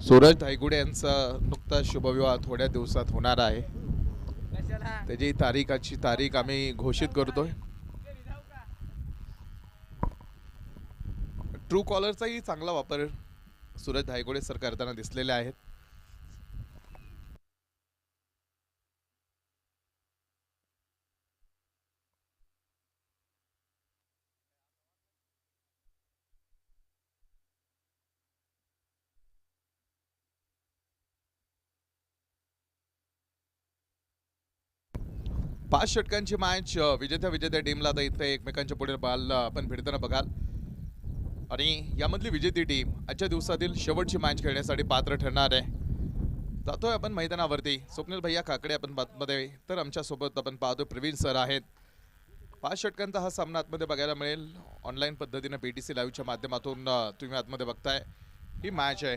सूरज धायगुडे यांचा नुकताच शुभविवाह थोड्या दिवसात होणार आहे. त्याची तारीख आम्ही घोषित करतोय. ट्रू कॉलरचाही चांगला वापर सूरज धायगुडे सर करताना दिसलेले आहेत. पाच षटकांची मॅच विजेत्या टीमला आता इथे एकमेकांच्या पुढे बॉल आपण भिडताना बघाल. आणि यामधली विजेती टीम आजच्या दिवसातील शेवटची मॅच खेळण्यासाठी पात्र ठरणार आहे. जातोय आपण मैदानावरती. स्वप्नील भैया काकडे आपण बातमध्ये, तर आमच्यासोबत आपण पाहतोय प्रवीण सर आहेत. 5 षटकांचा हा सामना आतमध्ये बघायला मिळेल. ऑनलाईन पद्धतीने PTC लाईव्हच्या माध्यमातून तुम्ही आतमध्ये बघताय ही मॅच आहे.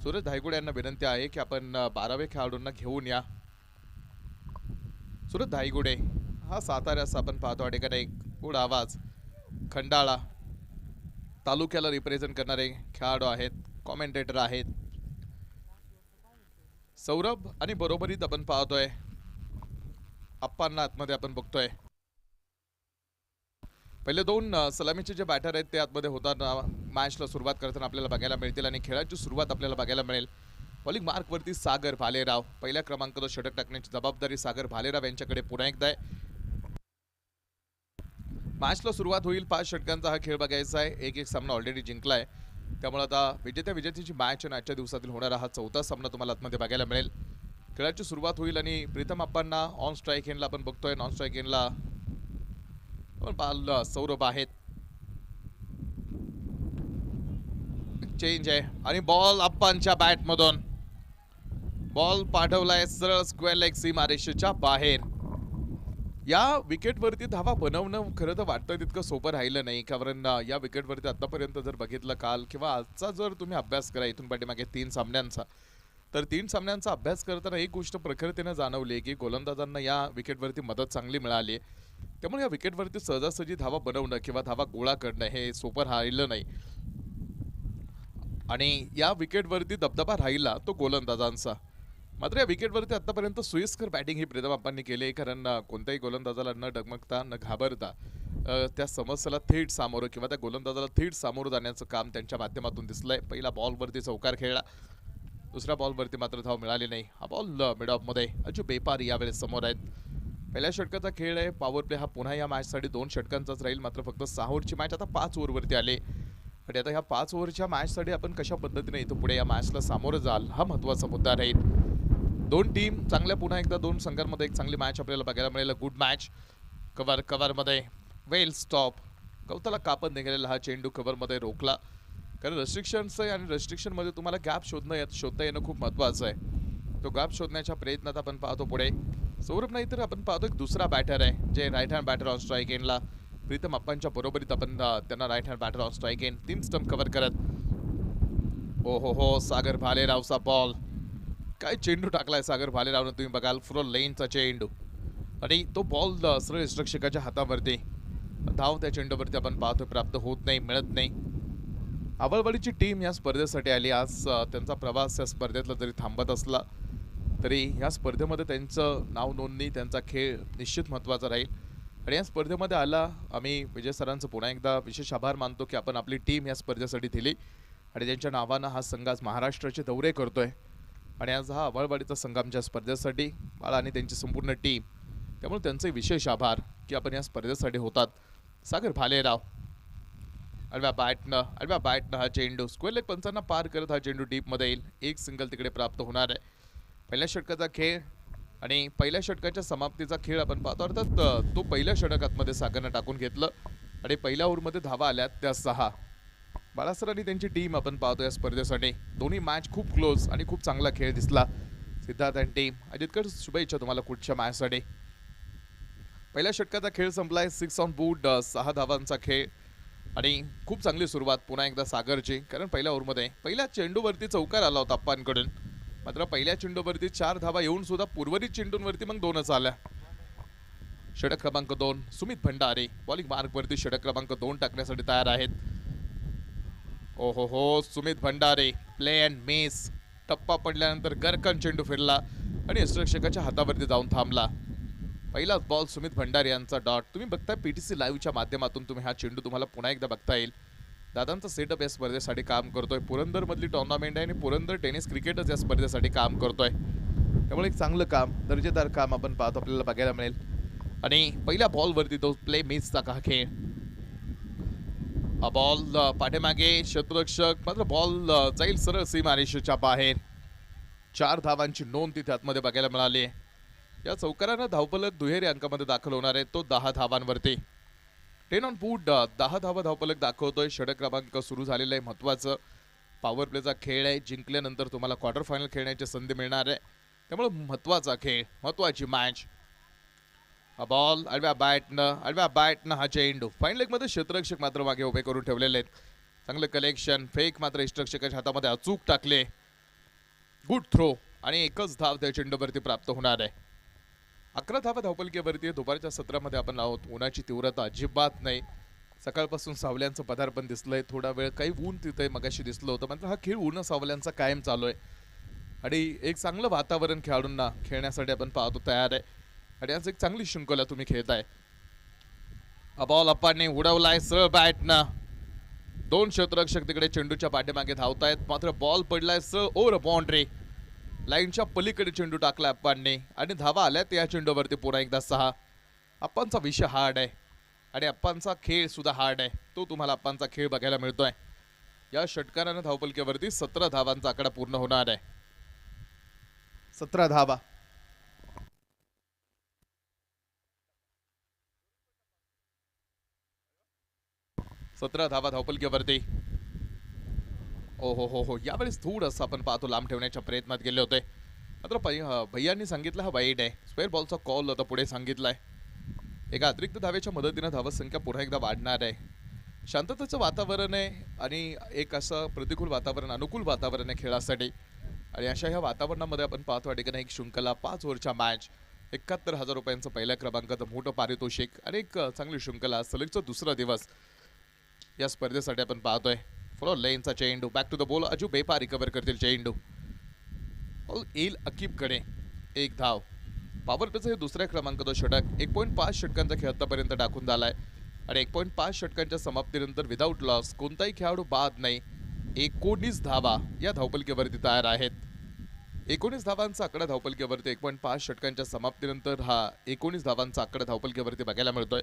सूरज धायगुडे यांना विनंती आहे की आपण 12वे खेळाडूंना घेऊन या. सूरज धायगुडे हा साताऱ्याचा आपण पाहतो ठिकाणी एक गुड आवाज, खंडाळा तालुक्याला रिप्रेझेंट करणारे खेळाडू आहेत, कॉमेंटेटर आहेत. सौरभ आणि बरोबरीत आपण पाहतोय अप्पांना आतमध्ये आपण बघतोय. पहिले दोन सलामीचे जे बॅटर आहेत ते आतमध्ये होताना मॅचला सुरुवात करताना आपल्याला बघायला मिळतील आणि खेळाची सुरुवात आपल्याला बघायला मिळेल. बॉलिंग मार्कवरती सागर भालेराव. पहिल्या क्रमांकावर षटक टाकण्याची जबाबदारी सागर भालेराव यांच्याकडे पुन्हा एकदा आहे. मॅचला सुरुवात होईल. 5 षटकांचा हा खेळ बघायचा आहे. एक सामना ऑलरेडी जिंकलाय, त्यामुळे आता विजेत्याची मॅच आणि आजच्या दिवसातील होणारा हा 4था सामना तुम्हाला आतमध्ये बघायला मिळेल. खेळाची सुरुवात होईल आणि प्रीतम अप्पांना ऑन स्ट्राईक एंडला आपण बघतोय. नॉन स्ट्राईक एंडला बाल सौरभ आहेत. चेंज आहे आणि बॉल अप्पांच्या बॅटमधून बॉल पाठवलाय सरळ स्क्वेअर लेग सीमारेषेच्या बाहेर. या विकेटवरती धावा बनवणं खरं तर वाटतं तितकं सोपं राहिलं नाही, कारण या विकेटवरती आतापर्यंत जर बघितलं काल किंवा आजचा जर तुम्ही अभ्यास करा इथून पाठीमागे 3 सामन्यांचा, तर 3 सामन्यांचा अभ्यास करताना एक गोष्ट प्रखरतेने जाणवली की गोलंदाजांना या विकेटवरती मदत चांगली मिळाली. त्यामुळे या विकेटवरती सहजासहजी धावा बनवणं किंवा धावा गोळा करणं हे सोपं राहिलं नाही. आणि या विकेटवरती दबदबा राहिला तो गोलंदाजांचा. मात्र या विकेटवरती आतापर्यंत सोयीस्कर बॅटिंग ही प्रीतम अप्पांनी केली, कारण कोणत्याही गोलंदाजाला न डगमगता न घाबरता त्या समस्येला थेट सामोरं किंवा त्या गोलंदाजाला थेट सामोरं जाण्याचं काम त्यांच्या माध्यमातून दिसलंय. पहिला बॉलवरती चौकार खेळला, दुसऱ्या बॉलवरती मात्र धाव मिळाली नाही. हा बॉल मिड ऑफमध्ये अजू बेपारी यावेळेस समोर आहेत. पहिल्या षटकाचा खेळ आहे. पॉवर प्ले हा पुन्हा या मॅचसाठी 2 षटकांचाच राहील, मात्र फक्त 6 ओव्हरची मॅच आता 5 ओव्हरवरती आले. आणि आता ह्या 5 ओव्हरच्या मॅचसाठी आपण कशा पद्धतीने इथं पुढे या मॅचला सामोरं जाल हा महत्त्वाचा मुद्दा राहील. दोन टीम चांगल्या, पुन्हा एकदा दोन संघांमध्ये एक चांगली मॅच आपल्याला बघायला मिळेल. Good match. कव्हरमध्ये वेल स्टॉप. गवताला कापत निघालेला हा चेंडू कव्हरमध्ये रोखला, कारण रेस्ट्रिक्शन्स आहे आणि रेस्ट्रिक्शनमध्ये तुम्हाला गॅप शोधता येणं खूप महत्त्वाचं आहे. तो गॅप शोधण्याच्या प्रयत्नात आपण पाहतो पुढे सौरभ, नाही तर आपण पाहतो एक दुसरा बॅटर आहे जे right hand batter on strike एंडला. प्रीतम अप्पांच्या बरोबरीत आपण त्यांना right hand batter on strike end 3 stump cover करत. हो सागर भालेरावचा बॉल. काय चेंडू टाकलाय सागर भालेरावनं, तुम्ही बघाल फुल लेनचा चेंडू आणि तो बॉल सरळ रक्षकाच्या हातावरती. धाव त्या चेंडूवरती आपण पाहतोय प्राप्त होत नाही, मिळत नाही. आवळवाडीची टीम या स्पर्धेसाठी आली. आज त्यांचा प्रवास या स्पर्धेतला जरी थांबत असला तरी या स्पर्धेमध्ये त्यांचं नाव नोंदणी, त्यांचा खेळ निश्चित महत्त्वाचा राहील. आणि या स्पर्धेमध्ये आला आम्ही विजय सरांचं पुन्हा एकदा विशेष आभार मानतो की आपण आपली टीम या स्पर्धेसाठी दिली आणि त्यांच्या नावानं हा संघ आज महाराष्ट्राचे दौरे करतोय. आणि आज हा आवळवाडीचा संघ आमच्या स्पर्धेसाठी बाळा आणि त्यांची संपूर्ण टीम, त्यामुळे त्यांचे विशेष आभार की आपण या स्पर्धेसाठी होतात. सागर भालेराव आडव्या बॅटनं हा चेंडू स्क्वेअर लेग पंचांना पार करत हा चेंडू डीपमध्ये येईल. एक सिंगल तिकडे प्राप्त होणार आहे. पहिल्या षटकाचा खेळ आणि पहिल्या षटकाच्या समाप्तीचा खेळ आपण पाहतो. अर्थात तो पहिल्या षटकातमध्ये सागरनं टाकून घेतलं आणि पहिल्या ओव्हरमध्ये धावा आल्यात त्या 6. बाळासर आणि त्यांची टीम आपण पाहतो या स्पर्धेसाठी. दोन्ही मॅच खूप क्लोज आणि खूप चांगला खेळ दिसला. सिद्धार्थ आणि टीम अजितकर शुभेच्छा तुम्हाला कुठच्या मॅचसाठी. पहिल्या षटकाचा खेळ संपलाय. 6 ऑन बूट 6 धावांचा खेळ आणि खूप चांगली सुरुवात पुन्हा एकदा सागरची, कारण पहिल्या ओव्हरमध्ये पहिल्या चेंडूवरती चौकार आला होता अप्पांकडून, मात्र पहिल्या चेंडूवरती 4 धावा येऊन सुद्धा उर्वरित चेंडूंवरती मग 2च आल्या. षटक क्रमांक 2 सुमित भंडारे बॉलिंग मार्कवरती षटक क्रमांक 2 टाकण्यासाठी तयार आहेत. Sumit Bhandare play and miss टप्पा पडल्यानंतर गरकन चेंडू फिरला आणि यष्टिरक्षकाच्या हातावरती जाऊन थांबला. पहिलाच बॉल सुमित भंडारी यांचा डॉट. तुम्ही बघताय पीटीसी लाईव्हच्या माध्यमातून तुम्ही हा चेंडू तुम्हाला पुन्हा एकदा बघता येईल. दादांचा सेटअप या स्पर्धेसाठी काम करतोय. पुरंदर मधली टुर्नामेंट आहे आणि पुरंदर टेनिस क्रिकेटच या स्पर्धेसाठी काम करतोय. त्यामुळे एक चांगलं काम, दर्जेदार काम आपण पाहतो, आपल्याला बघायला मिळेल. आणि पहिल्या बॉलवरती तो प्ले मिसचा का खेळ. हा बॉल पाठीमागे क्षेत्ररक्षक, मात्र बॉल जाईल सरळ सीमारेषेच्या बाहेर. 4 धावांची नोंद तिथे आतमध्ये बघायला मिळाली. या चौकारानं धावफलक दुहेरी अंकामध्ये दाखल होणार आहे, तो 10 धावांवरती. 10 ऑन फूट 10 धावा धावफलक दाखवतोय. षटक क्रमांक सुरू झालेला आहे. महत्वाचं पॉवर प्लेचा खेळ आहे. जिंकल्यानंतर तुम्हाला क्वार्टर फायनल खेळण्याची संधी मिळणार आहे. त्यामुळे महत्वाचा खेळ, महत्वाची मॅच. हा बॉल आडव्या बॅटनं हा चेंडू. फाईन लेगमध्ये क्षेत्ररक्षक मात्र मागे उभे करून ठेवलेले आहेत. चांगलं कलेक्शन, फेक मात्र यष्टिरक्षकाच्या हातामध्ये अचूक टाकले. गुड थ्रो आणि एकच धाव त्या चेंडूवरती प्राप्त होणार आहे. 11 धावा धावपलकीवरती. दुपारच्या सत्रामध्ये आपण आहोत. उन्हाची तीव्रता अजिबात नाही. सकाळपासून सावल्यांचं पदार्पण दिसलंय. थोडा वेळ काही ऊन तिथे मगाशी दिसलं होतं, मात्र हा खेळ ऊन सावल्यांचा कायम चालू आहे आणि एक चांगलं वातावरण खेळाडूंना खेळण्यासाठी आपण पाहतो तयार आहे. आणि आज एक चांगली शृंखला तुम्ही खेळताय. बॉल अप्पाने उडवलाय सरळ बॅटनं. 2 क्षेत्ररक्षक तिकडे चेंडूच्या पाठीमागे धावतायत, मात्र बॉल पडलाय सरळ ओव्हर बाउंड्री. लाईनच्या पलीकडे चेंडू टाकला अप्पांनी आणि धावा आल्यात या चेंडूवरती पुन्हा एकदा 6. अप्पांचा विषय हार्ड आहे आणि अप्पांचा खेळ सुद्धा हार्ड आहे. तो तुम्हाला अप्पांचा खेळ बघायला मिळतोय. या षटकारानं धावपलकीवरती 17 धावांचा आकडा पूर्ण होणार आहे. 17 धावा. 17 धावा धावपलकीवरती. हो यावेळेस थोडंसं आपण पाहतो लांब ठेवण्याच्या प्रयत्नात गेले होते, मात्र भैयांनी सांगितलं हा वाईट आहे. स्क्वेअर बॉलचा कॉल होता पुढे सांगितलाय. एका अतिरिक्त धावेच्या मदतीनं धावसंख्या पुन्हा एकदा वाढणार आहे. शांततेचं वातावरण आहे आणि एक असं प्रतिकूल वातावरण, अनुकूल वातावरण आहे खेळासाठी. आणि अशा ह्या वातावरणामध्ये आपण पाहतो या ठिकाणी एक शृंखला, 5 ओव्हरच्या मॅच, 71,000 रुपयांचं पहिल्या क्रमांकाचं मोठं पारितोषिक आणि एक चांगली शृंखला. सलगचा दुसरा दिवस या स्पर्धेसाठी आपण पाहतोय. फॉलो लेनचा चेंडू, बॅक टू द बॉल. अजू बेपा रिकव्हर करतील चेंडू. येईल अकीबकडे. 1 धाव. पॉवर प्लेचं हे दुसऱ्या क्रमांकाचं षटक. 1.5 षटकांचा खेळ आतापर्यंत टाकून झालाय आणि 1.5 षटकांच्या समाप्तीनंतर विदाऊट लॉस कोणताही खेळाडू बाद नाही. 19 धावा या धावपलकीवरती तयार आहेत. 19 धावांचा आकडा धावपलकीवरती 1.5 षटकांच्या समाप्तीनंतर हा 19 धावांचा आकडा धावपलकीवरती बघायला मिळतोय.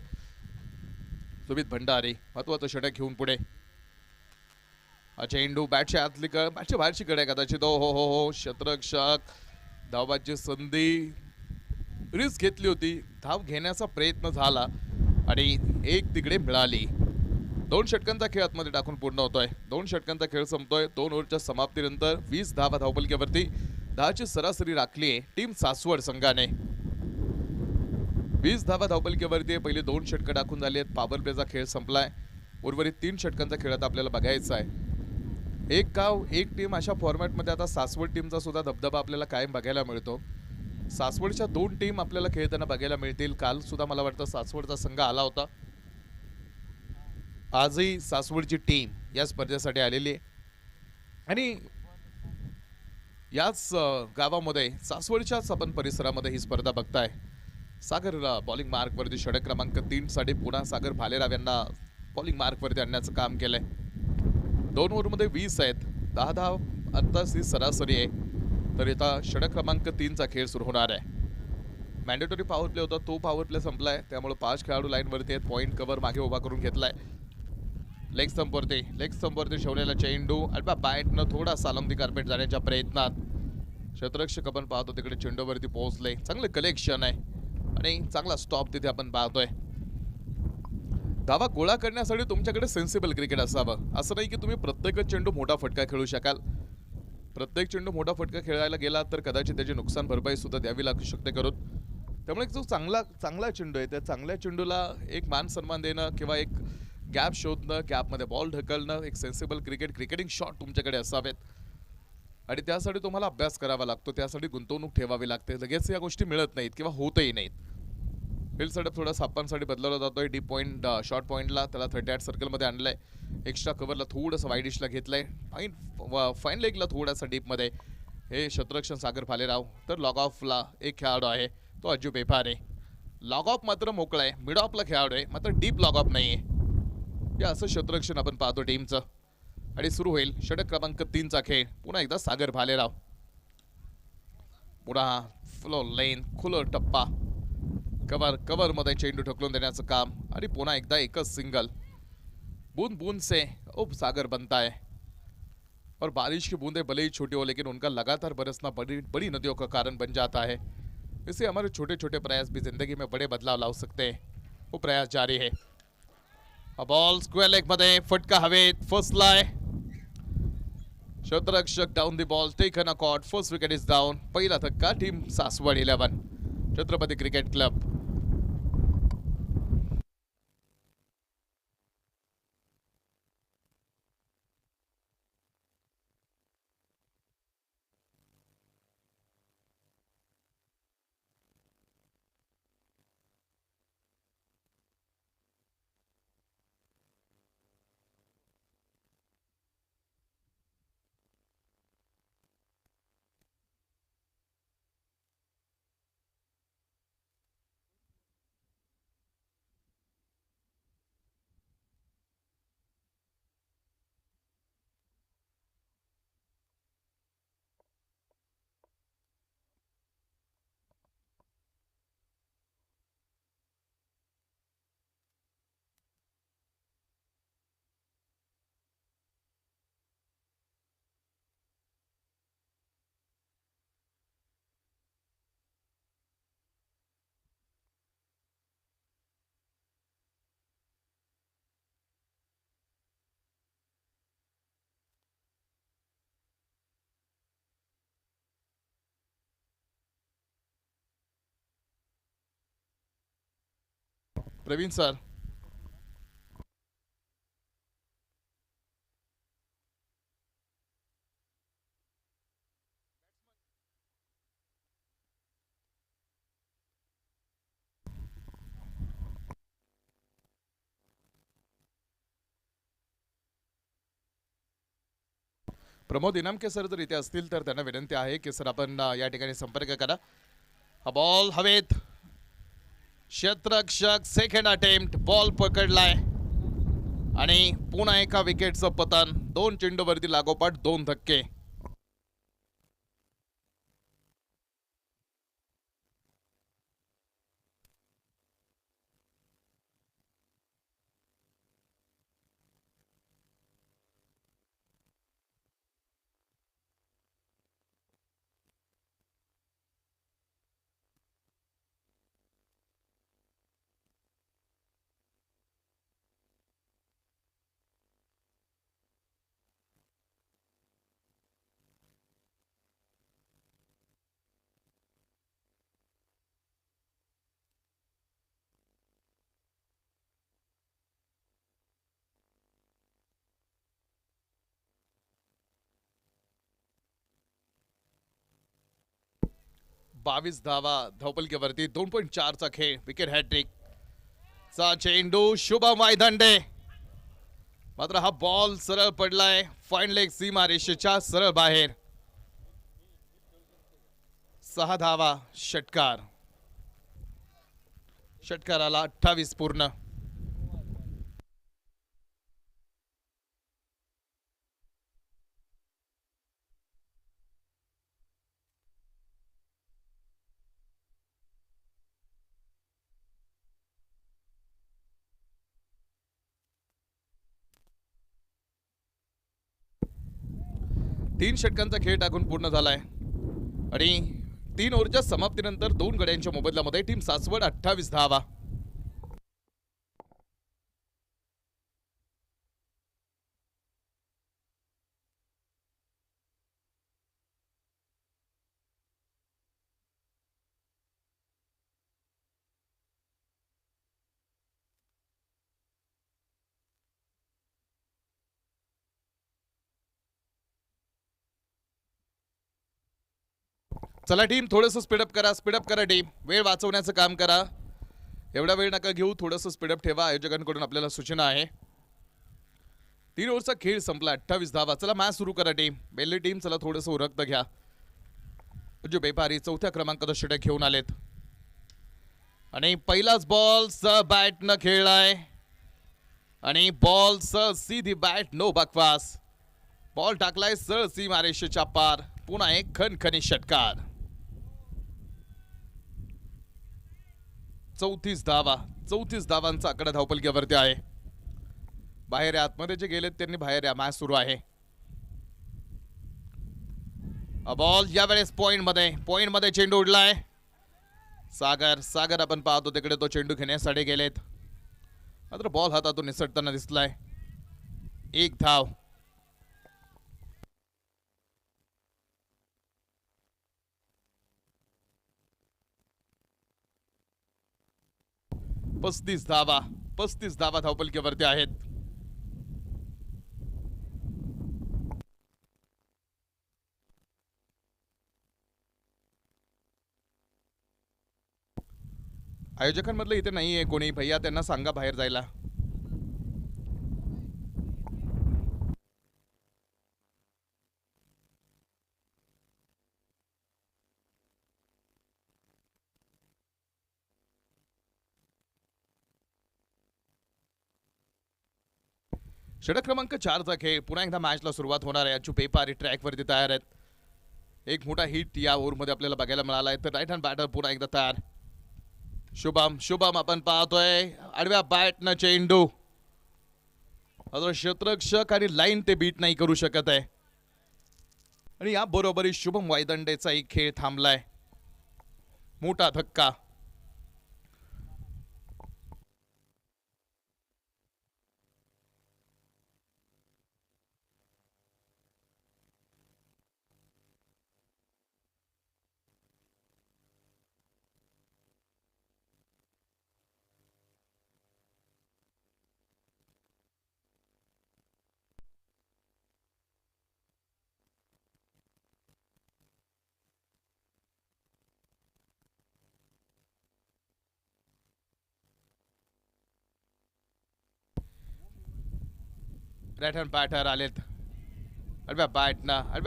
सुमित भंडारी महत्वाचं षटक घेऊन पुढे. हा चेंडू बॅटच्या आतली बॅटच्या बाहेरची कडे कदाचित. हो क्षेत्ररक्षक धावबाची संधी रिस्क घेतली होती. धाव घेण्याचा प्रयत्न झाला आणि एक तिकडे मिळाली. 2 षटकांचा खेळ आतमध्ये टाकून पूर्ण होतोय. 2 षटकांचा खेळ संपतोय. 2 ओव्हरच्या समाप्तीनंतर 20 धावा धावपलकीवरती. 10ची सरासरी राखली आहे टीम सासवड संघाने. 20 धावा धावपलकीवरती. पहिले 2 षटकं टाकून झाली आहेत. पॉवर प्लेचा खेळ संपलाय. उर्वरित 3 षटकांचा खेळात आपल्याला बघायचा आहे. एक गाव एक टीम अशा फॉर्मॅटमध्ये आता सासवड टीमचा सुद्धा दबदबा आपल्याला कायम बघायला मिळतो. सासवडच्या 2 टीम आपल्याला खेळताना बघायला मिळतील. काल सुद्धा मला वाटतं सासवडचा संघ आला होता. आजही सासवडची टीम या स्पर्धेसाठी आलेली आहे आणि याच गावामध्ये सासवडच्याच आपण परिसरामध्ये ही स्पर्धा बघताय. सागर बॉलिंग मार्कवरती षटक क्रमांक 3 साठी पुन्हा सागर भालेराव यांना बॉलिंग मार्कवरती आणण्याचं काम केलंय. 2 ओव्हरमध्ये 20 आहेत. 10 धाव आत्ताची सरासरी आहे. तर आता षटक क्रमांक 3 चा खेळ सुरू होणार आहे. मॅन्डेटरी पॉवर प्ले होता, तो पॉवर प्ले संपलाय. त्यामुळे 5 खेळाडू लाईनवरती आहेत. पॉईंट कव्हर मागे उभा करून घेतलाय. लेग स्टंपवरती ठेवलेला चेंडू अल्बा बॅटनं थोडासा अलंदी कार्पेट जाण्याच्या प्रयत्नात. क्षेत्ररक्षक आपण पाहतो तिकडे चेंडूवरती पोहोचले. चांगलं कलेक्शन आहे आणि चांगला स्टॉप तिथे आपण पाहतोय. धावा गोळा करण्यासाठी तुमच्याकडे सेन्सिबल क्रिकेट असावं. असं नाही की तुम्ही प्रत्येकच चेंडू मोठा फटका खेळू शकाल. प्रत्येक चेंडू मोठा फटका खेळायला गेला तर कदाचित त्याची नुकसान भरपाई सुद्धा द्यावी लागू शकते करून. त्यामुळे जो चांगला चेंडू आहे त्या चांगल्या चेंडूला एक मान सन्मान देणं किंवा एक गॅप शोधणं, गॅपमध्ये बॉल ढकलणं, एक सेन्सिबल क्रिकेटिंग शॉट तुमच्याकडे असावेत आणि त्यासाठी तुम्हाला अभ्यास करावा लागतो. त्यासाठी गुंतवणूक ठेवावी लागते. लगेच या गोष्टी मिळत नाहीत किंवा होतही नाहीत. फील्ड सेटअप थोडा सापांसाठी बदलवला जातोय. डीप पॉईंट शॉर्ट पॉईंटला त्याला 38 सर्कलमध्ये आणलंय. एक्स्ट्रा कव्हरला थोडंसं वाईडिशला घेतलंय. फाईन लेगला थोडासा डीपमध्ये हे क्षेत्ररक्षण सागर भालेराव. तर लॉग ऑफला एक खेळाडू आहे तो अज्जू बेपारे. लॉग ऑफ मात्र मोकळा आहे. मिड ऑफला खेळाडू आहे मात्र डीप लॉग ऑफ नाही आहे. या असं क्षेत्ररक्षण आपण पाहतो टीमचं. आणि सुरू होईल षटक क्रमांक 3चा खेळ. पुन्हा एकदा सागर भालेराव. पुन्हा फ्लो लेन खुलं टप्पा कवर मध्ये चेंडू ढकलून देण्याचं काम. आणि पुन्हा एकदा एकच सिंगल. बूंद बूंद से उप सागर बनता है और बारिश की बूंदें भले ही छोटी हो लेकिन उनका लगातार बरसना बड़ी बड़ी नदियों का कारण बन जाता है. इससे हमारे छोटे छोटे प्रयास भी जिंदगी में बड़े बदलाव ला सकते हैं. वो प्रयास जारी है. बॉल स्क्वेअर लेग मध्ये फटका हवेत फसलाय. क्षेत्ररक्षक down the ball taken a caught. First wicket is down. पहिला धक्का team Saswad 11 Chhatrapati cricket club. Pravin sir. Pramod Inamke sir जर इथे असतील तर त्यांना विनंती आहे की सर आपण या ठिकाणी संपर्क करा. हा बॉल हवेत. क्षेत्ररक्षक सेकंड अटेम्प्ट बॉल पकडलाय आणि पुन्हा एका विकेटचं पतन. 2 चेंडूवरती लागोपाठ 2 धक्के. बावीस धावा धावपलकीवरती. 2.4चा खेळ. विकेट हॅट्रिक चा चेंडू शुभम वायदंडे. मात्र हा बॉल सरळ पडलाय फाईन लेग सीमा रेषेच्या सरळ बाहेर. 6 धावा षटकार. षटकाराला 28 पूर्ण. तीन षटकांचा खेळ टाकून पूर्ण झालाय आणि 3 ओव्हरच्या समाप्तीनंतर 2 गड्यांच्या मोबदल्यामध्ये टीम सासवड 28 धावा. चला टीम थोडंसं स्पीडअप करा टीम. वेळ वाचवण्याचं काम करा. एवढा वेळ नका घेऊ. थोडंसं स्पीडअप ठेवा. आयोजकांकडून आपल्याला सूचना आहे. 3 ओव्हरचा खेळ संपला. 28 धावा. चला मॅच सुरू करा टीम. बेल्ली टीम चला थोडंसं उरकतं घ्या. जो बेपारी चौथ्या क्रमांकाचा षटक घेऊन आलेत आणि पहिलाच बॉल बॅट न खेळलाय आणि बॉल सीधी बॅट नो बकवास बॉल टाकलाय सीमारेषेच्या पार पुन्हा एक खणखणी षटकार 34 धावांचा आकडा धावपलक्यावरती आहे बाहेर आतमध्ये जे गेलेत त्यांनी बाहेर या मॅच सुरू आहे बॉल यावेळेस पॉइंट मध्ये चेंडू उडलाय सागर आपण पाहतो तिकडे तो चेंडू घेण्यासाठी गेलेत मात्र बॉल हातातून निसटताना दिसलाय एक धाव 35 धावा धावपलकीवरती आहेत आयोजकांमधलं इथे नाहीये कोणी भैया त्यांना सांगा बाहेर जायला षटक क्रमांक 4चा खेळ पुन्हा एकदा मॅचला सुरुवात होणार आहे अच्यू पेपारी ट्रॅकवरती तयार आहेत एक मोठा हिट या ओव्हरमध्ये आपल्याला बघायला मिळाला आहे तर राईट हँड बॅटर पुन्हा एकदा तयार शुभम आपण पाहतोय आडव्या बॅटनं चेंडू क्षेत्ररक्षक आणि लाईन ते बीट नाही करू शकत आहे आणि या बरोबरी शुभम वायदंडेचा एक खेळ थांबलाय मोठा धक्का राईट हँड बॅटर आलेत आडव्या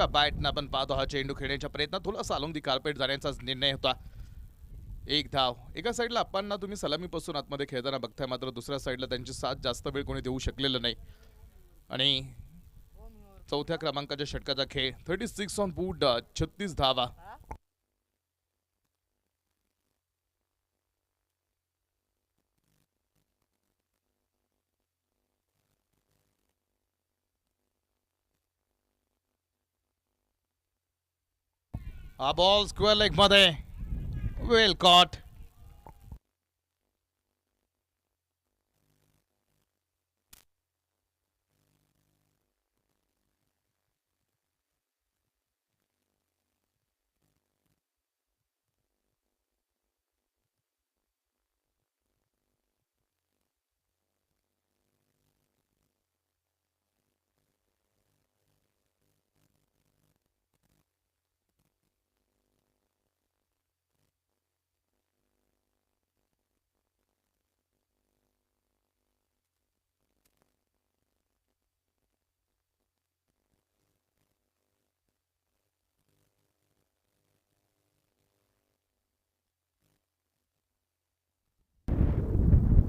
बॅटनं आपण पाहतो हा चेंडू खेळण्याच्या प्रयत्नात थोडासा अलोंग दी कार्पेट जाण्याचा निर्णय होता एक धाव एका साईडला आपण तुम्ही सलामीपासून आतमध्ये खेळताना बघताय मात्र दुसऱ्या साईडला त्यांची साथ जास्त वेळ कोणी देऊ शकलेलं नाही आणि चौथ्या क्रमांकाच्या षटकाचा खेळ 36 ऑन बूट 36 धावा हा बॉल स्क्वेअर लेग मध्ये वेल कॉट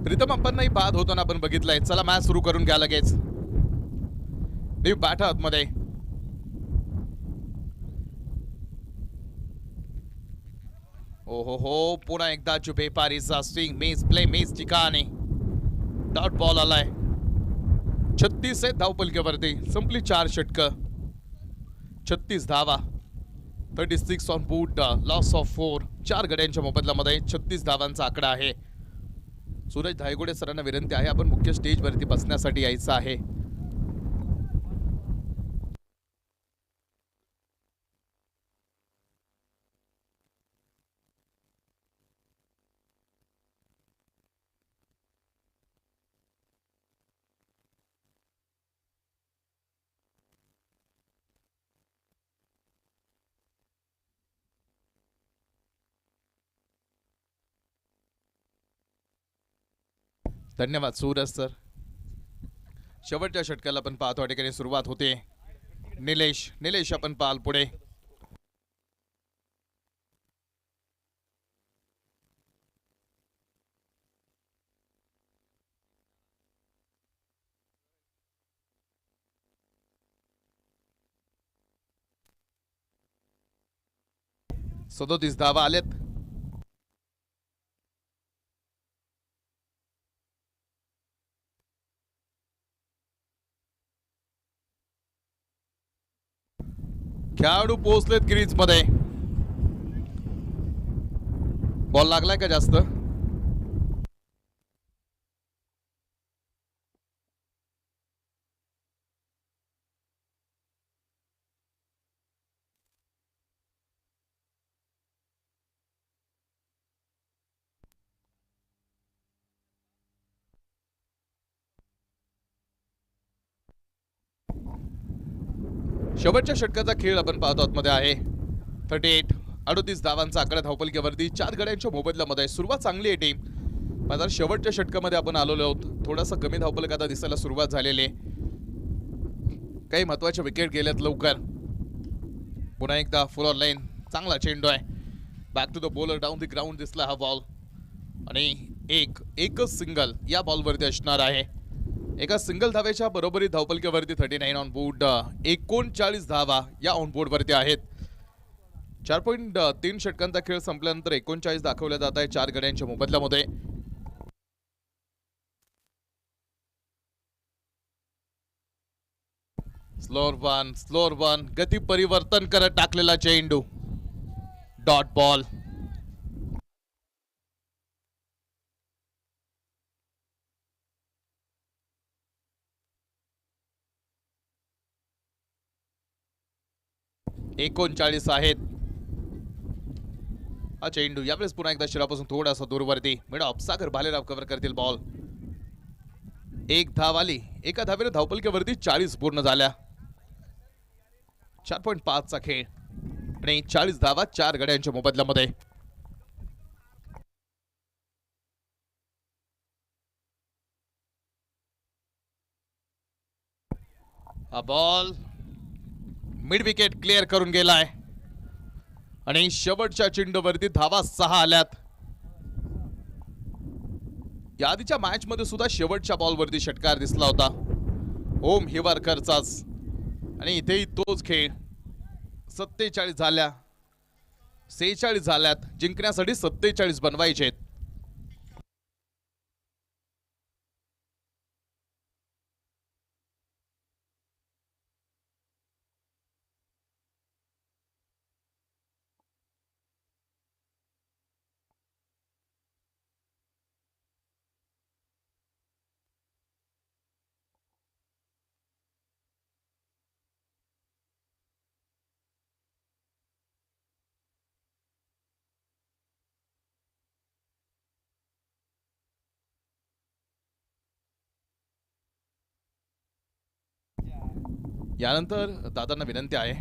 प्रीतम आपण नाही बाद होताना आपण बघितलंय चला मॅच सुरू करून घ्या लगेच देव बॅट आतमध्ये हो पुन्हा एकदा जुबेपारीचा स्विंग मिस ठिकाणी डॉट बॉल आलाय 36 आहे धावपलकीवरती संपली 4 षटकं 36 धावा 36 ऑन बूट लॉस ऑफ 4 4 गड्यांच्या मोबदल्यामध्ये 36 धावांचा आकडा आहे सूरज धायगुडे सरांना विनंती आहे आपण मुख्य स्टेजवरती बसण्यासाठी यायचं आहे धन्यवाद सूरज सर शेवटच्या षटकाला आपण पाहतो ठिकाणी सुरुवात होते निलेश आपण पाहाल पुढे 37 धावा आलेत. खेळाडू पोहोचलेत क्रीज मध्ये. बॉल लागलाय का जास्त? शेवटच्या षटकाचा खेळ आपण पाहतो आतमध्ये आहे. 38 38 धावांचा आकडा धावपलकीवरती 4 गड्यांच्या मोबदल्यामध्ये. सुरुवात चांगली आहे टीम, मात्र शेवटच्या षटकामध्ये आपण आलेलो आहोत. थोडासा कमी धावपलक आता दिसायला सुरुवात झालेली आहे. काही महत्वाचे विकेट गेलेत लवकर. पुन्हा एकदा फुल ऑन लाईन, चांगला चेंडू आहे. Back to the bowler, down the ground दिसला हा बॉल. आणि एकच सिंगल या बॉलवरती असणार आहे. एका सिंगल धावेच्या बरोबरी धावपलकीवरती 39 ऑन बोर्ड. 39 धावा या ऑन बोर्ड वरती आहेत. 4.3 षटकांचा खेळ संपल्यानंतर 39 दाखवल्या जात आहे 4 गड्यांच्या मोबदल्यामध्ये. स्लोअर वन गती परिवर्तन करत टाकलेला चेंडू. Dot ball. एकोणचाळीस आहेत हा चेंडू. यावेळेस पुन्हा एकदा शिरापासून थोडासा दूरवरती. Mid off Sagar Bhalerao cover करतील बॉल. एक धाव आली. एका धावेने धावपलकीवरती 40 पूर्ण झाल्या. 4.5 चा खेळ आणि 40 धावा 4 गड्यांच्या मोबदल्यामध्ये. हा बॉल मिड विकेट क्लिअर करून गेलाय आणि शेवटच्या चेंडूवरती धावा 6 आल्यात. या आधीच्या मॅच मध्ये सुद्धा शेवटच्या बॉलवरती षटकार दिसला होता ओम हिवरकरचाच, आणि इथेही तोच खेळ. 47 झाल्या, 46 झाल्यात. जिंकण्यासाठी 47 बनवायचे. यानंतर दादांना विनंती आहे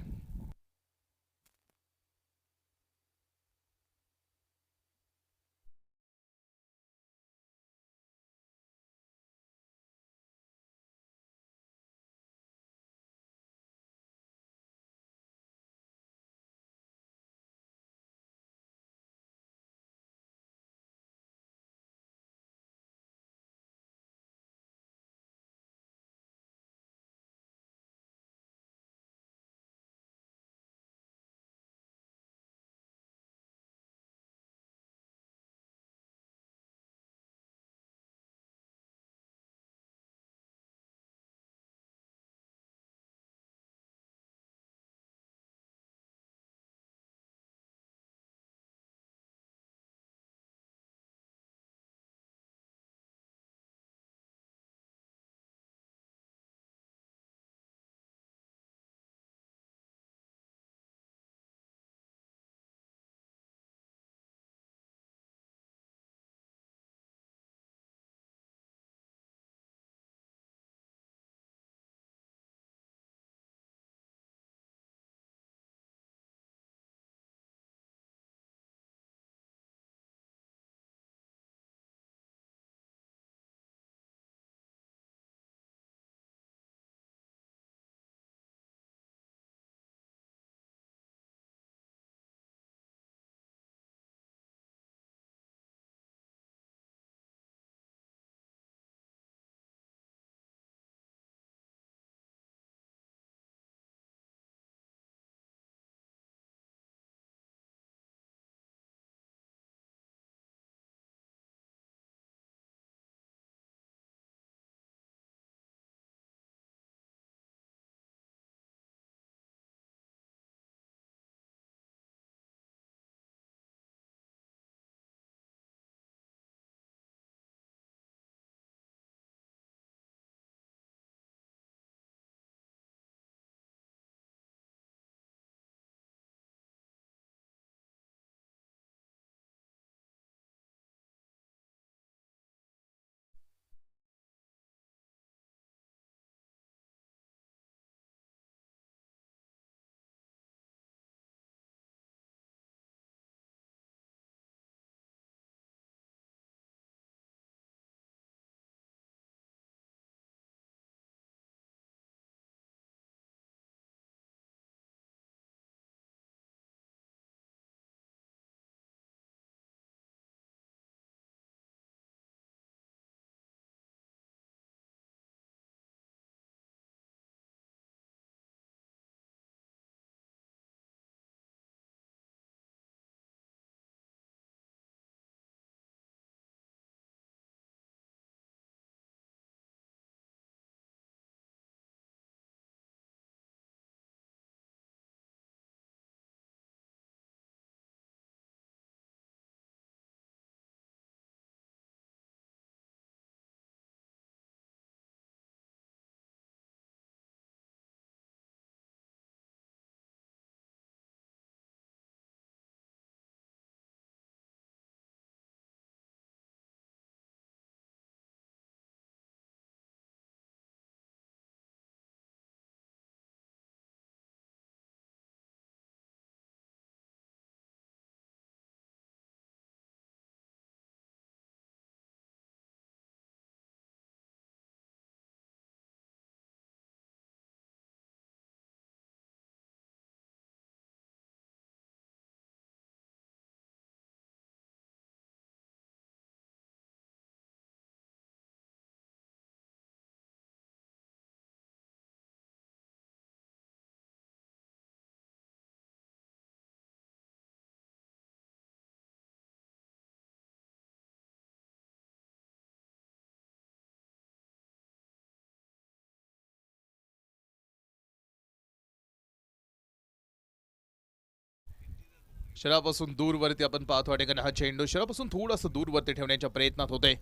शरीरापासून दूरवरती आपण पाहतो ठिकाणी हा चेंडू शरीरापासून थोडंसं दूरवरती ठेवण्याच्या प्रयत्नात होते.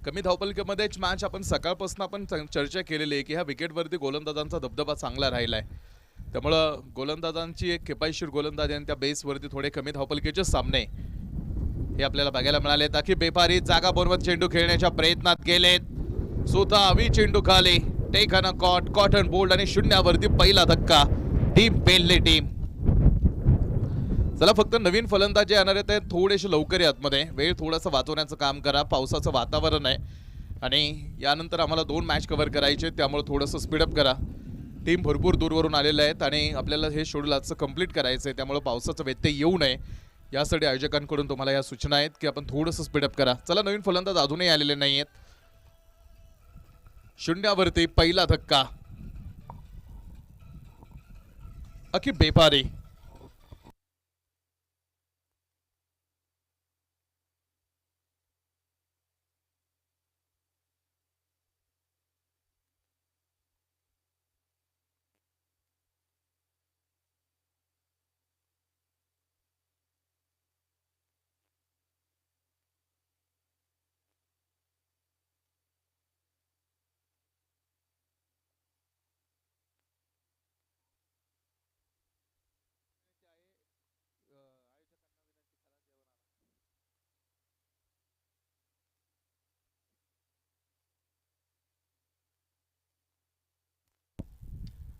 कमी धावपलकेमध्येच मॅच आपण सकाळपासून आपण चर्चा केलेली आहे की ह्या विकेटवरती गोलंदाजांचा दबदबा चांगला राहिलाय. त्यामुळं गोलंदाजांची एक किफायतशीर गोलंदाजी आणि त्या बेसवरती थोडे कमी धावपलकेचे सामने हे आपल्याला बघायला मिळाले. ताकी बेपारी जागा बनवत चेंडू खेळण्याच्या प्रयत्नात गेलेत. स्वतः हवी चेंडू खाली टेक अन कॉटन बोल्ड आणि शून्यावरती पहिला धक्का. टीम पेनले टीम. चला फक्त नवीन फलंदाज जे येणार आहेत ते थोडेसे लवकर आतमध्ये वेळ थोडासा वाचवण्याचं काम करा. पावसाचं वातावरण आहे आणि यानंतर आम्हाला 2 मॅच कव्हर करायचे त्यामुळे थोडंसं स्पीडअप करा. टीम भरपूर दूरवरून आलेले आहेत आणि आपल्याला हे शेड्यूल आजचं कंप्लीट करायचं आहे. त्यामुळे पावसाचं व्यत्यय येऊ नये यासाठी आयोजकांकडून तुम्हाला या सूचना आहेत की आपण थोडंसं स्पीडअप करा. चला नवीन फलंदाज अजूनही आलेले नाही आहेत. शून्यावरती पहिला धक्का. अकी बेपारी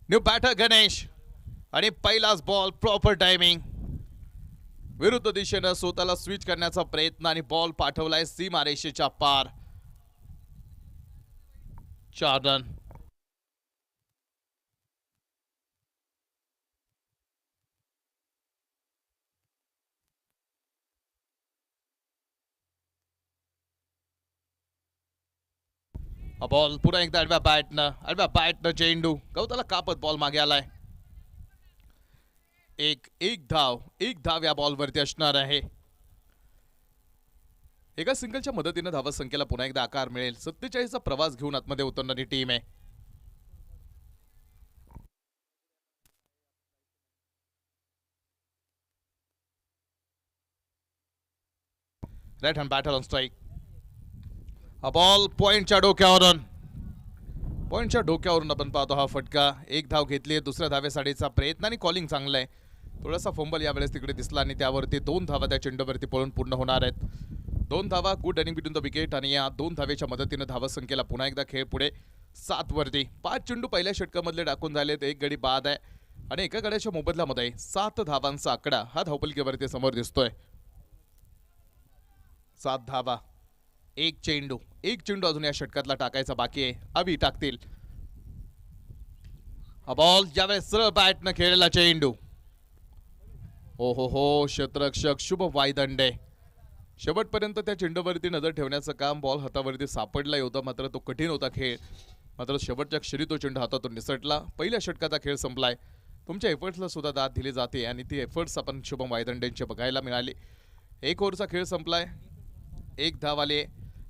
न्यू बॅटर गणेश आणि पहिलाच बॉल प्रॉपर टायमिंग. विरुद्ध दिशेनं स्वतःला स्विच करण्याचा प्रयत्न आणि बॉल पाठवलाय सीमारेषेच्या पार. 4 रन. बॉल पुन्हा एकदा आडव्या बॅटनं चेंडू गवताला कापत बॉल मागे आलाय. एक धाव या बॉलवरती असणार आहे. एका सिंगलच्या मदतीने धावा संख्येला पुन्हा एकदा आकार मिळेल. 47 चा प्रवास घेऊन आतमध्ये उतरणारी टीम आहे. Right hand batter on strike. हा बॉल पॉइंटच्या डोक्यावरून आपण पाहतो हा फटका. 1 धाव घेतली. दुसऱ्या धावेसाठीचा प्रयत्न आणि कॉलिंग चांगलं आहे. थोडासा फंबल यावेळेस तिकडे दिसला आणि त्यावरती 2 धावा त्या चेंडूवरती पळून पूर्ण होणार आहेत. 2 धावा good running between the wicket आणि या 2 धावेच्या मदतीने धावा संख्येला पुन्हा एकदा खेळ पुढे 7 वरती. 5 चेंडू पहिल्या षटकामधले टाकून झालेत. 1 गडी बाद आहे आणि एका गड्याच्या मोबदल्यामध्ये 7 धावांचा आकडा हा धावपलकीवरती समोर दिसतोय. 7 धावा 1 चेंडू अजून या षटकातला टाकायचा बाकी आहे. अवी टाकतील. हा बॉल ज्यावेळेस सरळ बॅटनं खेळलेला चेंडू. हो क्षेत्ररक्षक शुभम वायदंडे शेवटपर्यंत त्या चेंडूवरती नजर ठेवण्याचं काम बॉल हातावरती सापडला होता. मात्र तो कठीण होता खेळ. मात्र शेवटच्या क्षणी तो चेंडू हातातून निसटला. पहिल्या षटकाचा खेळ संपलाय. तुमच्या एफर्ट्सला सुद्धा दाद दिली जाते आणि ती एफर्ट्स आपण शुभम वायदंडेंचे बघायला मिळाली. 1 ओव्हरचा खेळ संपलाय. 1 धाव आले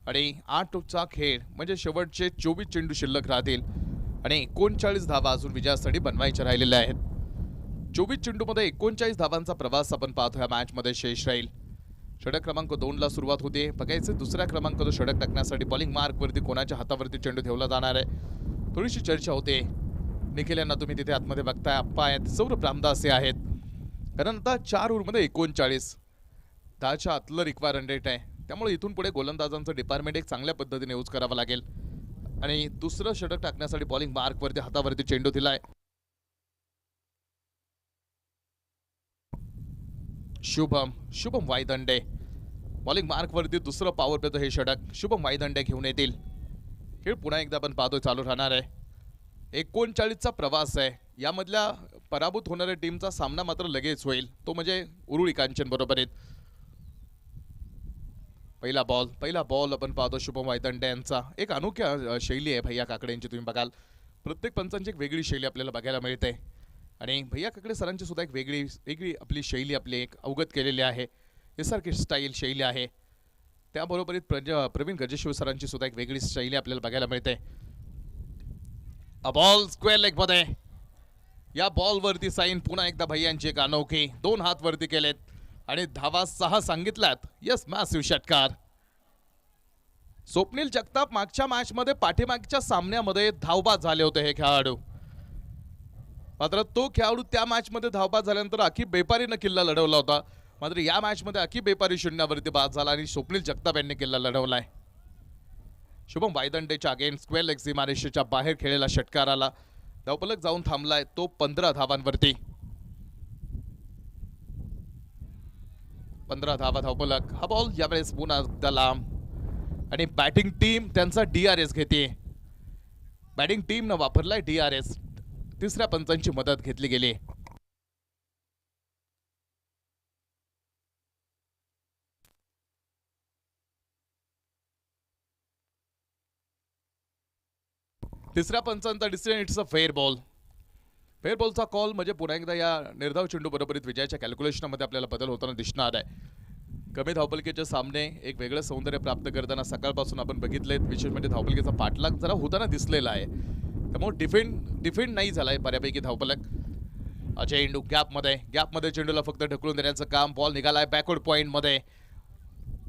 आणि 8चा खेळ म्हणजे शेवटचे 24 चेंडू शिल्लक राहतील आणि 39 धावा अजून विजयासाठी बनवायच्या राहिलेल्या आहेत. 24 चेंडूमध्ये 39 धावांचा प्रवास आपण पाहतो ह्या मॅचमध्ये शेष राहील. षटक क्रमांक 2 ला सुरुवात होते. बघायचं दुसऱ्या क्रमांक तो षटक टाकण्यासाठी बॉलिंग मार्कवरती कोणाच्या हातावरती चेंडू ठेवला जाणार आहे. थोडीशी चर्चा होते. निखिल यांना तुम्ही तिथे आतमध्ये बघताय. आप्पा आहेत, सौरभ रामदासे आहेत. कारण आता 4 ओव्हरमध्ये 39 10च्या आतलं रिक्वायर्ड रेट आहे. त्यामुळे इथून पुढे गोलंदाजांचं डिपार्टमेंट एक चांगल्या पद्धतीने यूज करावं लागेल आणि दुसरं षटक टाकण्यासाठी बॉलिंग मार्कवरती हातावरती चेंडू दिलाय. शुभम वायदंडे बॉलिंग मार्कवरती दुसरं पॉवर प्लेचं हे षटक शुभम वायदंडे घेऊन येतील. खेळ पुन्हा एकदा आपण पाहतोय चालू राहणार आहे. 39चा प्रवास आहे. यामधल्या पराभूत होणाऱ्या टीमचा सामना मात्र लगेच होईल. तो म्हणजे उरुळी कांचन बरोबर आहेत. पहिला बॉल आपण पाहतो शुभम वायदंडे यांचा. एक अनोख्या शैली आहे भैया काकडे यांची. तुम्ही बघाल प्रत्येक पंचांची एक वेगळी शैली आपल्याला बघायला मिळते आणि भैया काकडे सरांची सुद्धा एक वेगळी आपली शैली आपली एक अवगत केलेली आहे. यासारखी स्टाईल शैली आहे. त्याबरोबरीत प्रवीण गजेश्वर सरांची सुद्धा एक वेगळी शैली आपल्याला बघायला मिळते. बॉल स्क्वेअर लेग मध्ये. या बॉलवरती साईन पुन्हा एकदा भैयांची एक अनोखी. 2 हात वरती केलेत. आणि धावा 6 सांगितल्यात. यस, मॅसिव्ह षटकार. स्वप्नील जगताप मागच्या मॅच मध्ये पाठीमागच्या सामन्यामध्ये धावबाद झाले होते हे खेळाडू. मात्र तो खेळाडू त्या मॅच मध्ये धावबाद झाल्यानंतर अखी बेपारीनं किल्ला लढवला होता. मात्र या मॅच मध्ये अखी बेपारी शून्यावरती बाद झाला आणि स्वप्नील जगताप यांनी किल्ला लढवलाय. शुभम वायदंडेच्या अगेन्स्ट स्क्वेअर लेग सीमारेषेच्या बाहेर खेळलेला षटकार आला. धावफलक जाऊन थांबलाय तो 15 धावांवरती. 15 धावा धावफलक. हा बॉल यावेळेस पुन्हा एकदा लांब आणि बॅटिंग टीम त्यांचा DRS घेते. बॅटिंग टीम न वापरलाय DRS. तिसऱ्या पंचांची मदत घेतली गेली. तिसऱ्या पंचांचा decision it's a fair ball. Fair बॉलचा कॉल म्हणजे पुन्हा एकदा या निर्धाव चेंडू बरोबरीत विजयाच्या कॅल्क्युलेशनमध्ये आपल्याला बदल होताना दिसणार आहे. कमी धावपलकेचे सामने एक वेगळं सौंदर्य प्राप्त करताना सकाळपासून आपण बघितलेत. विशेष म्हणजे धावपलकेचा पाठलाग जरा होताना दिसलेला आहे. त्यामुळे डिफेंड नाही झालाय बऱ्यापैकी धावपलक. चेंडू गॅपमध्ये चेंडूला फक्त ढकलून देण्याचं काम. बॉल निघालाय बॅकवर्ड पॉइंट मध्ये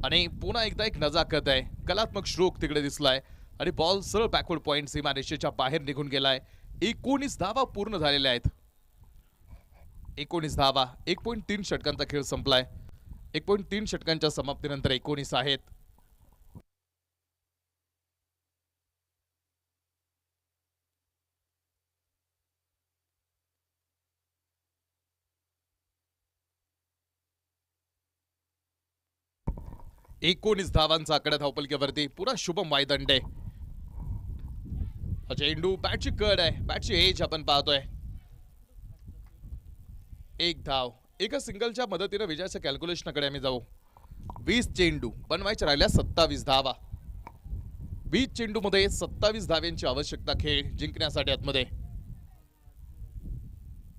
आणि पुन्हा एकदा एक नजाकत आहे. कलात्मक स्ट्रोक तिकडे दिसलाय आणि बॉल सरळ बॅकवर्ड पॉइंट सीमारेषेच्या बाहेर निघून गेलाय. 19 धावा पूर्ण झालेल्या आहेत. 19 धावा. 1.3 षटकांचा खेळ संपलाय. 1.3 षटकांच्या समाप्तीनंतर 19 आहेत. एकोणीस धावांचा आकडा धावपलकेवरती. पुरा शुभम वायदंडे. चेंडू बॅटची कड आहे. बॅटची एज आपण पाहतोय. एक धाव. एका सिंगलच्या मदतीने विजयाच्या कॅल्क्युलेशनकडे आम्ही जाऊ. 20 चेंडू बनवायच्या राहिल्या 27 धावा. 20 चेंडू मध्ये 27 धाव्यांची आवश्यकता खेळ जिंकण्यासाठी आतमध्ये.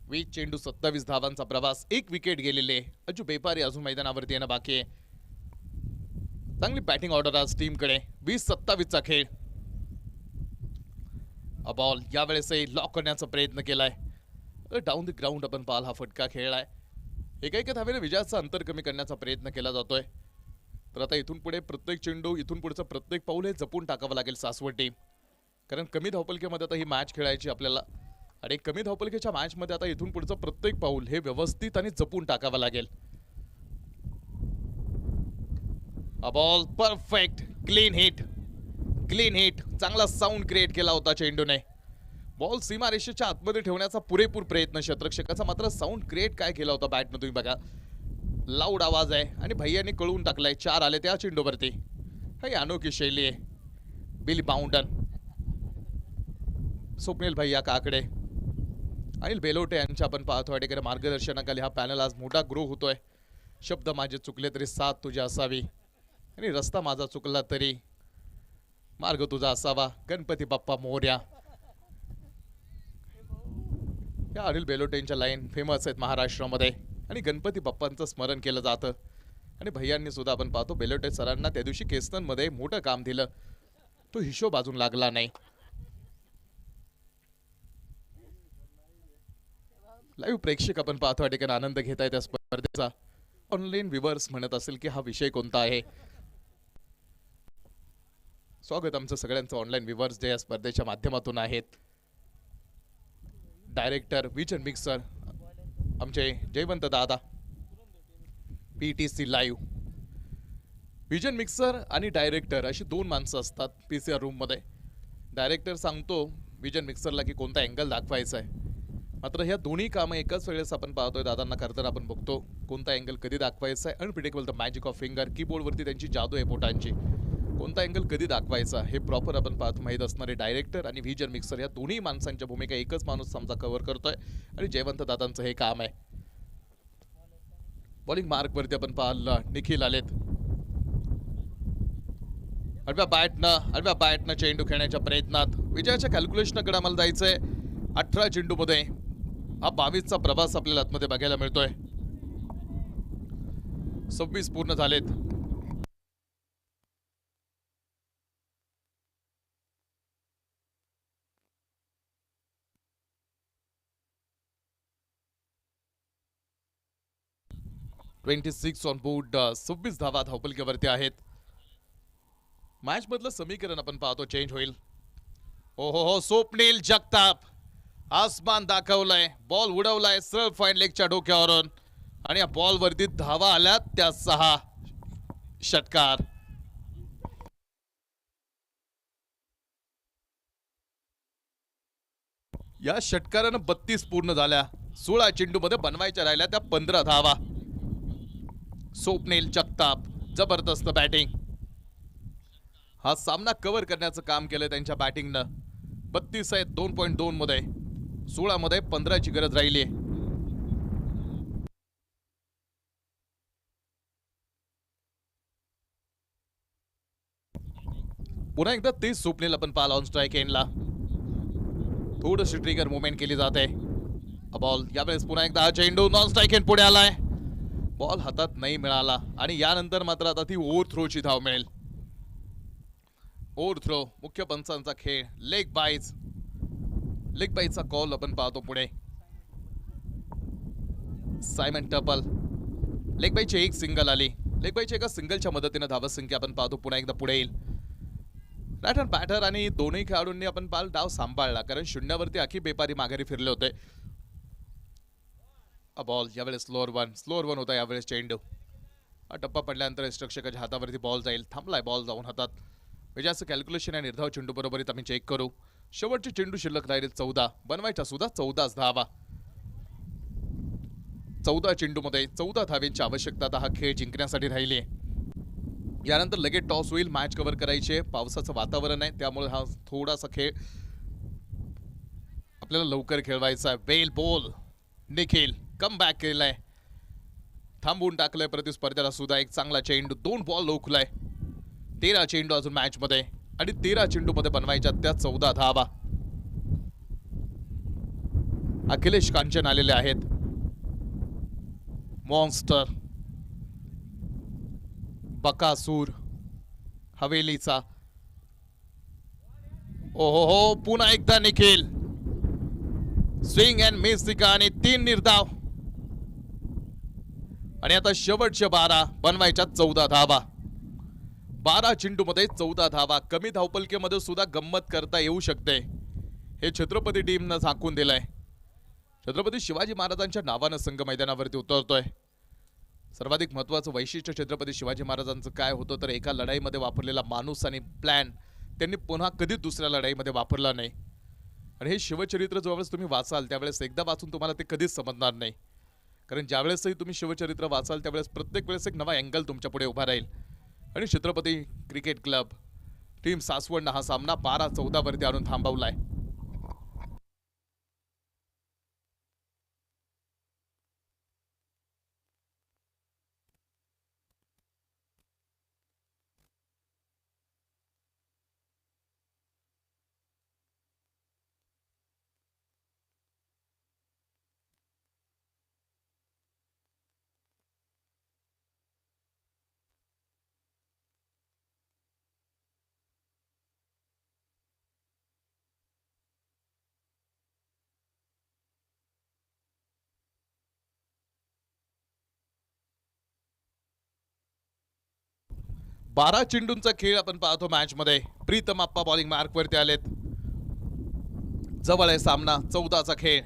20 चेंडू 27 धावांचा प्रवास. एक विकेट गेलेले. अजू बेपारी अजून मैदानावरती येणं बाकी आहे. चांगली बॅटिंग ऑर्डर आज टीमकडे. 20-27 चा खेळ. बॉल यावेळेस लॉक करण्याचा प्रयत्न केलाय. डाऊन द ग्राउंड आपण पाल हा फटका खेळलाय. एका धावेने विजयाचं अंतर कमी करण्याचा प्रयत्न केला जातोय. तर आता इथून पुढे प्रत्येक चेंडू इथून पुढचं प्रत्येक पाऊल हे जपून टाकावं लागेल सासवड टीम. कारण कमी धावपलकेमध्ये आता ही मॅच खेळायची आपल्याला आणि कमी धावपलकेच्या मॅच मध्ये आता इथून पुढचं प्रत्येक पाऊल हे व्यवस्थित आणि जपून टाकावं लागेल. Ball perfect. Clean hit. चांगला साऊंड क्रिएट केला होता चेंडूने. बॉल सीमारेषेच्या आतमध्ये ठेवण्याचा पुरेपूर प्रयत्न क्षेत्ररक्षकाचा. मात्र साऊंड क्रिएट काय केला होता बॅटनं तुम्ही बघा. लाऊड आवाज आहे आणि भैयाने कळवून टाकलाय 4 आले त्या चेंडूवरती. ही अनोखी शैली आहे. बिली बाउंडन, स्वप्नील भैया काकडे, अनिल बेलोटे यांच्या आपण पाहतो अडेकर मार्गदर्शनाखाली हा पॅनल आज मोठा ग्रो होतोय. शब्द माझे चुकले तरी साथ तुझी असावी आणि रस्ता माझा चुकला तरी मार्ग तुझा असावा. गणपती बाप्पा मोरया. या अनिल बेलोटेंच्या लाईन फेमस आहेत महाराष्ट्रामध्ये आणि गणपती बाप्पांचं स्मरण केलं जातं. आणि भैयांनी सुद्धा आपण पाहतो बेलोटे सरांना त्या दिवशी केस्तनमध्ये मोठं काम दिलं. तो हिशोब अजून लागला नाही. लाईव्ह प्रेक्षक आपण पाहतो या ठिकाणी आनंद घेत आहेत त्या स्पर्धेचा. ऑनलाईन व्ह्युअर्स म्हणत असेल की हा विषय कोणता आहे. स्वागत आमचं सगळ्यांचं ऑनलाईन व्ह्युअर्स जे या स्पर्धेच्या माध्यमातून आहेत. डायरेक्टर विजन मिक्सर आमचे जयवंत दादा. PTC live. विजन मिक्सर आणि डायरेक्टर अशी 2 माणसं असतात PCR रूम मध्ये. डायरेक्टर सांगतो विजन मिक्सरला की कोणता अँगल दाखवायचा आहे. मात्र ह्या दोन्ही कामं एकाच वेळेस आपण पाहतोय दादांना करताना आपण बघतो. कोणता अँगल कधी दाखवायचा आहे. Unpredictable the magic of finger. कीबोर्डवरती त्यांची जादू आहे बोटांची. कोणता अँगल कधी दाखवायचा हे प्रॉपर आपण पाहतो माहीत असणारे डायरेक्टर आणि व्हिजन मिक्सर या दोन्ही माणसांच्या भूमिका एकच माणूस समजा कव्हर करतोय आणि जयवंत दादांचं हे काम आहे. बॉलिंग मार्क वरती आपण पाहिलं निखिल आलेत. आडव्या बॅटनं चेंडू खेळण्याच्या प्रयत्नात विजयाच्या कॅल्क्युलेशनकडे आम्हाला जायचंय. 18 चेंडू मध्ये हा 22चा प्रवास आपल्याला आतमध्ये बघायला मिळतोय. 26 पूर्ण झालेत. 26 ऑन बोर्ड. 26 धावा धावपलकेवरती आहेत. मॅच मधलं समीकरण आपण पाहतो चेंज होईल. हो स्वप्नील जगताप आसमान दाखवलंय, बॉल उडवलाय सरळ फाईन लेगच्या डोक्यावरून आणि या बॉल वरती धावा आल्यात त्या 6 षटकार. या षटकारानं 32 पूर्ण झाल्या. 16 चेंडू मध्ये बनवायच्या राहिल्या त्या 15 धावा. स्वप्नील जगताप जबरदस्त बॅटिंग. हा सामना कव्हर करण्याचं काम केलं त्यांच्या बॅटिंगनं. 32 आहेत 2.2 मध्ये, 16 मध्ये 15ची गरज राहिली. पुन्हा एकदा तेच स्वप्नील आपण पाहिलं ऑन स्ट्राईक एंडला. थोडीशी ट्रिगर मुवमेंट केली जाते. बॉल यावेळेस पुन्हा एकदा हा चेंडू नॉन स्ट्राईक एंड पुढे आलाय. बॉल हातात नाही मिळाला आणि यानंतर मात्र आता ती ओव्हर थ्रोची धाव मिळेल. ओव्हर थ्रो मुख्य पंचांचा खेळ. लेग बाईचा कॉल आपण पाहतो पुढे. सायमन टपल लेग बाईची एक सिंगल आली. लेग बाईच्या एका सिंगलच्या मदतीने धावत संख्या आपण पाहतो पुन्हा एकदा पुढे येईल. राईट हँड बॅटर आणि दोन्ही खेळाडूंनी आपण पाहिलं डाव सांभाळला, कारण शून्यावरती आखी बेपारी माघारी फिरले होते. बॉल यावेळेस स्लोअर वन होता यावेळेस चेंडू. हा टप्पा पडल्यानंतर रक्षकाच्या हातावरती बॉल जाईल. थांबलाय बॉल जाऊन हातात. म्हणजे असं कॅल्क्युलेशन आहे. निर्धाव चेंडू बरोबरीत आम्ही चेक करू. शेवटची चेंडू शिल्लक राहील 14. बनवायच्या सुद्धा 14 धावा. 14 चेंडू मध्ये 14 धावेंची आवश्यकता आता हा खेळ जिंकण्यासाठी राहिली आहे. यानंतर लगेच टॉस होईल. मॅच कव्हर करायचे. पावसाचं वातावरण आहे त्यामुळे हा थोडासा खेळ आपल्याला लवकर खेळवायचा आहे. वेल बॉल निखिल कम बॅक केलाय. थांबवून टाकलंय प्रतिस्पर्ध्याला सुद्धा. एक चांगला चेंडू. 2 बॉल लोकलाय. 13 चेंडू अजून मॅच मध्ये आणि 13 चेंडू मध्ये बनवायच्या त्या 14 धावा. अखिलेश कांचन आलेले आहेत. मॉन्स्टर बकासूर हवेलीचा. ओहो पुन्हा एकदा निखिल. स्विंग अँड मिस आणि 3 निर्धाव आणि आता शेवटचे 12 बनवायच्या 14 धावा. 12 चेंडू मध्ये 14 धावा. कमी धावपलकेमध्ये सुद्धा गंमत करता येऊ शकते. हे छत्रपती टीमनं झाकून दिलंय. छत्रपती शिवाजी महाराजांच्या नावानं संघ मैदानावरती उतरतोय. सर्वाधिक महत्वाचं वैशिष्ट्य छत्रपती शिवाजी महाराजांचं काय होतं तर एका लढाईमध्ये वापरलेला माणूस आणि प्लॅन त्यांनी पुन्हा कधीच दुसऱ्या लढाईमध्ये वापरला नाही. आणि हे शिवचरित्र ज्यावेळेस तुम्ही वाचाल त्यावेळेस एकदा वाचून तुम्हाला ते कधीच समजणार नाही, कारण ज्यावेळेसही तुम्ही शिवचरित्र वाचाल त्यावेळेस प्रत्येक वेळेस एक नवा अँगल तुमच्या पुढे उभा राहील. आणि छत्रपती क्रिकेट क्लब टीम सासवडनं हा सामना 12-14 वरती आणून थांबवलाय. बारा चेंडूंचा खेळ आपण पाहतो मॅच मध्ये. प्रीतम आप्पा बॉलिंग मार्क वरती आलेत. जवळ आहे सामना. 14चा खेळ.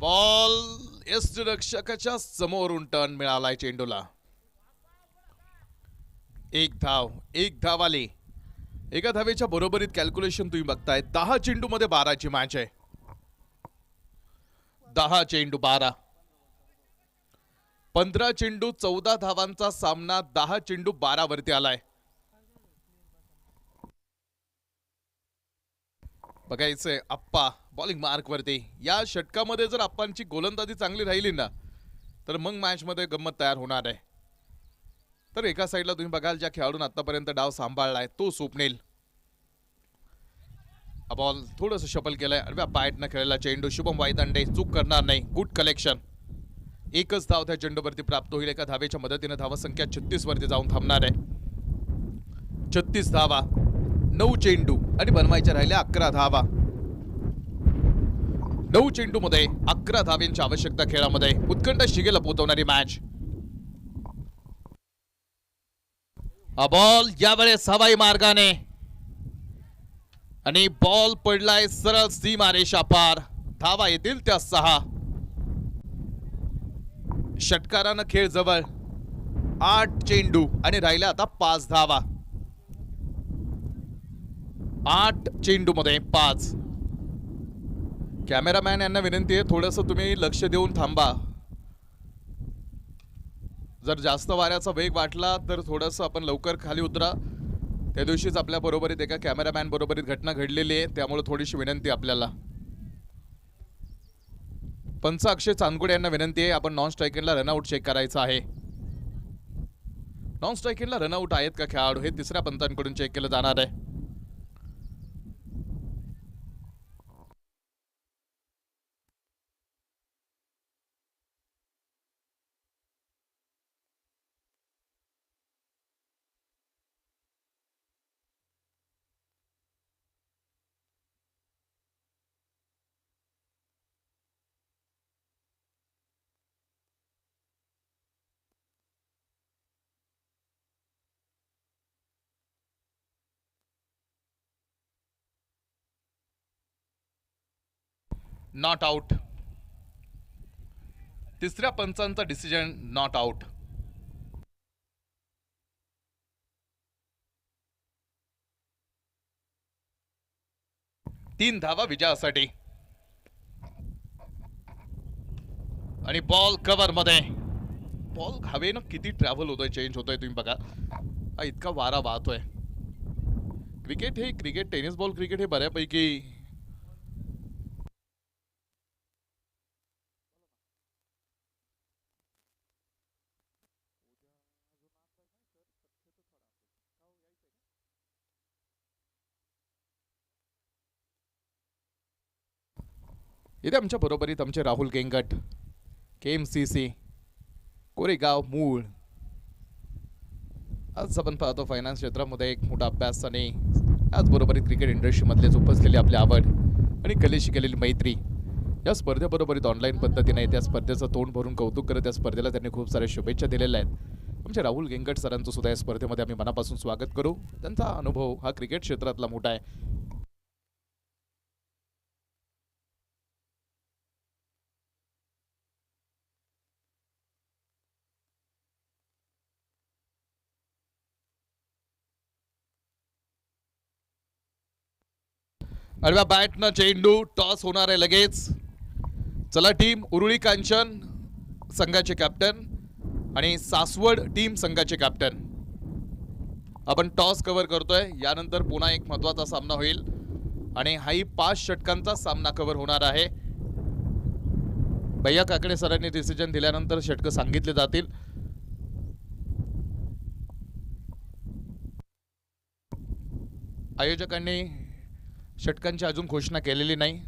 बॉल यष्टिरक्षकाच्या समोरून टर्न मिळालाय चेंडूला. एक धाव आली. एका धावेच्या बरोबरीत कॅल्क्युलेशन तुम्ही बघताय. 10 चेंडू मध्ये 12ची मॅच आहे. 10 चेंडू 12. 15 चेंडू 14 धावांचा सामना 10 चेंडू 12 वरती आलाय. बघायचंय आप्पा बॉलिंग मार्क वरती. या षटकामध्ये जर आप्पांची गोलंदाजी चांगली राहिली ना तर मग मॅच मध्ये गंमत तयार होणार आहे. तर एका साईडला तुम्ही बघाल ज्या खेळाडून आतापर्यंत डाव सांभाळलाय तो स्वप्नील. बॉल थोडंसं शफल केलंय आणि पायटनं खेळलेला चेंडू. शुभम वायदंडे चूक करणार नाही. Good collection. एकच धाव त्या चेंडूवरती प्राप्त होईल. एका धावेच्या मदतीने धावा संख्या 36 वरती जाऊन थांबणार आहे. 36 धावा 9 चेंडू आणि बनवायच्या राहिल्या 11 धावा. 9 चेंडू मध्ये 11 धाव्यांची आवश्यकता. खेळामध्ये उत्कंठ शिगेला पोहोचवणारी मॅच. हा बॉल यावेळेस हवाई मार्गाने आणि बॉल पडलाय सरळ सीमारेषा पार. धावा येतील त्या 6. षटकारानं खेळ जवळ. 8 चेंडू आणि राहिल्या आता 5 धावा. 8 चेंडू मध्ये 5. कॅमेरामॅन यांना विनंती आहे थोडंसं तुम्ही लक्ष देऊन थांबा. जर जास्त वाऱ्याचा वेग वाटला तर थोडंसं आपण लवकर खाली उतरा. त्या दिवशीच आपल्या बरोबरीत एका कॅमेरामॅन बरोबरीत घटना घडलेली आहे, त्यामुळे थोडीशी विनंती आपल्याला. पंच अक्षय चांदगुडे यांना विनंती आहे आपण नॉन स्ट्रायकिंगला रनआउट चेक करायचा आहे. नॉन स्ट्रायकिंगला रनआउट आहेत का खेळाडू हे तिसऱ्या पंचांकडून चेक केलं जाणार आहे. Not out. तिसऱ्या पंचांचा डिसिजन नॉट आउट. 3 धावा विजयासाठी. आणि बॉल कव्हर मध्ये. बॉल हवेनं किती ट्रॅव्हल होतोय, चेंज होतोय तुम्ही बघा. हा इतका वारा वाहतोय. क्रिकेट टेनिस बॉल क्रिकेट हे बऱ्यापैकी इथे आमच्या बरोबरीत आमचे राहुल गेंगट, KMCC कोरेगाव मूळ. आज आपण पाहतो फायनान्स क्षेत्रामध्ये एक मोठा अभ्यास आणि याचबरोबरीत क्रिकेट इंडस्ट्रीमधले जोपासलेली आपली आवड आणि कलेशी केलेली मैत्री. या स्पर्धेबरोबरीत ऑनलाईन पद्धतीने त्या स्पर्धेचं तोंड भरून कौतुक करत या स्पर्धेला त्यांनी खूप साऱ्या शुभेच्छा दिलेल्या आहेत. आमचे राहुल गेंगट सरांचं सुद्धा या स्पर्धेमध्ये आम्ही मनापासून स्वागत करू. त्यांचा अनुभव हा क्रिकेट क्षेत्रातला मोठा आहे. आडव्या बॅटनं चेंडू. टॉस होणार आहे लगेच. चला टीम उरुळी कांचन संघाचे कॅप्टन आणि सासवड टीम संघाचे कॅप्टन आपण टॉस कव्हर करतोय. यानंतर पुन्हा एक महत्त्वाचा सामना होईल आणि हाही 5 षटकांचा सामना कव्हर होणार आहे. भैया काकडे सरांनी डिसिजन दिल्यानंतर षटकं सांगितले जातील. आयोजकांनी षटकांची अजून घोषणा केलेली नाही.